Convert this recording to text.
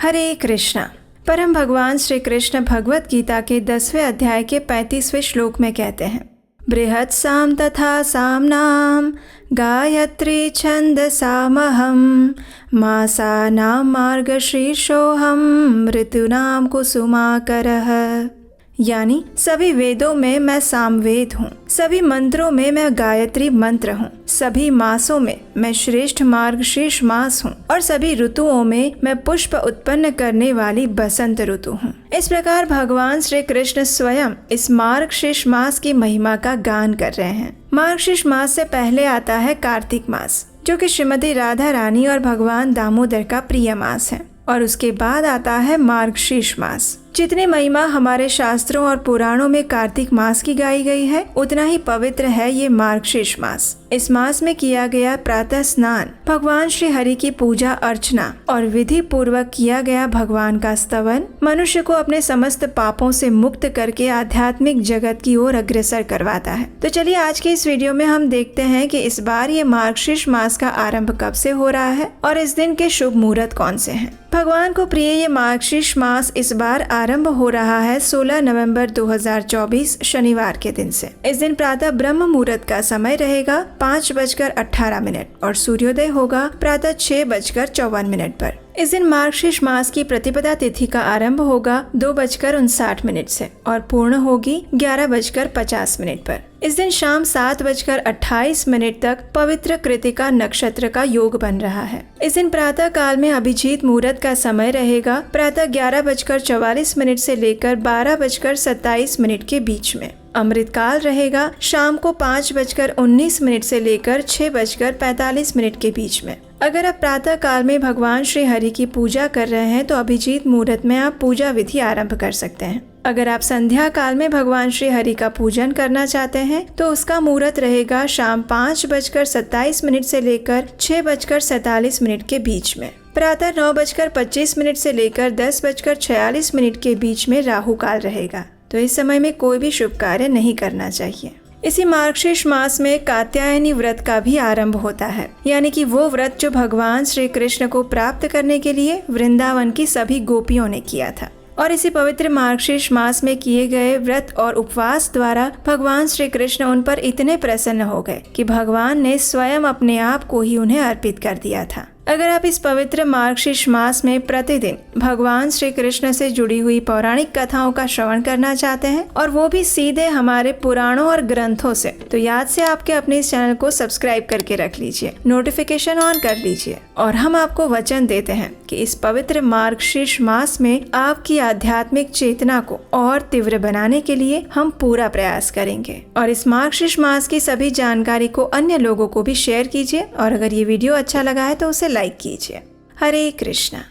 हरे कृष्णा। परम भगवान श्री कृष्ण भगवत गीता के 10वें अध्याय के 35वें श्लोक में कहते हैं, बृहत् साम तथा सामनाम गायत्री छंदसामहं मासानां मार्गशीर्षोऽहं ऋतूनां कुसुमाकरः। यानी सभी वेदों में मैं सामवेद हूँ, सभी मंत्रों में मैं गायत्री मंत्र हूँ, सभी मासों में मैं श्रेष्ठ मार्गशीर्ष मास हूँ और सभी ऋतुओं में मैं पुष्प उत्पन्न करने वाली बसंत ऋतु हूँ। इस प्रकार भगवान श्री कृष्ण स्वयं इस मार्गशीर्ष मास की महिमा का गान कर रहे हैं। मार्गशीर्ष मास से पहले आता है कार्तिक मास, जो कि श्रीमती राधा रानी और भगवान दामोदर का प्रिय मास है, और उसके बाद आता है मार्गशीर्ष मास। जितनी महिमा हमारे शास्त्रों और पुराणों में कार्तिक मास की गाई गई है, उतना ही पवित्र है ये मार्गशीर्ष मास। इस मास में किया गया प्रातः स्नान, भगवान श्री हरि की पूजा अर्चना और विधि पूर्वक किया गया भगवान का स्तवन मनुष्य को अपने समस्त पापों से मुक्त करके आध्यात्मिक जगत की ओर अग्रसर करवाता है। तो चलिए आज के इस वीडियो में हम देखते हैं कि इस बार ये मार्गशीर्ष मास का आरंभ कब से हो रहा है और इस दिन के शुभ मुहूर्त कौन से हैं। भगवान को प्रिय ये मार्गशीर्ष मास इस बार आरंभ हो रहा है 16 नवंबर 2024 शनिवार के दिन से। इस दिन प्रातः ब्रह्म मुहूर्त का समय रहेगा 5:18 और सूर्योदय होगा प्रातः 6:54 पर। इस दिन मार्गशीर्ष मास की प्रतिपदा तिथि का आरंभ होगा 2:59 से और पूर्ण होगी 11:50 पर। इस दिन शाम 7:28 तक पवित्र कृतिका नक्षत्र का योग बन रहा है। इस दिन प्रातः काल में अभिजीत मुहूर्त का समय रहेगा प्रातः 11:44 से लेकर 12:27 के बीच में। अमृत काल रहेगा शाम को 5:19 से लेकर 6:45 के बीच में। अगर आप प्रातः काल में भगवान श्री हरि की पूजा कर रहे हैं तो अभिजीत मुहूर्त में आप पूजा विधि आरंभ कर सकते हैं। अगर आप संध्या काल में भगवान श्री हरि का पूजन करना चाहते हैं तो उसका मुहूर्त रहेगा शाम 5:27 से लेकर 6:47 के बीच में। प्रातः 9:25 से लेकर 10:46 के बीच में राहु काल रहेगा, तो इस समय में कोई भी शुभ कार्य नहीं करना चाहिए। इसी मार्गशीर्ष मास में कात्यायनी व्रत का भी आरंभ होता है, यानी कि वो व्रत जो भगवान श्री कृष्ण को प्राप्त करने के लिए वृंदावन की सभी गोपियों ने किया था। और इसी पवित्र मार्गशीर्ष मास में किए गए व्रत और उपवास द्वारा भगवान श्री कृष्ण उन पर इतने प्रसन्न हो गए कि भगवान ने स्वयं अपने आप को ही उन्हें अर्पित कर दिया था। अगर आप इस पवित्र मार्गशीर्ष मास में प्रतिदिन भगवान श्री कृष्ण से जुड़ी हुई पौराणिक कथाओं का श्रवण करना चाहते हैं और वो भी सीधे हमारे पुराणों और ग्रंथों से, तो याद से आपके अपने इस चैनल को सब्सक्राइब करके रख लीजिए, नोटिफिकेशन ऑन कर लीजिए। और हम आपको वचन देते हैं कि इस पवित्र मार्गशीर्ष मास में आपकी आध्यात्मिक चेतना को और तीव्र बनाने के लिए हम पूरा प्रयास करेंगे। और इस मार्गशीर्ष मास की सभी जानकारी को अन्य लोगों को भी शेयर कीजिए और अगर ये वीडियो अच्छा लगा है तो उसे लाइक कीजिए। हरे कृष्णा।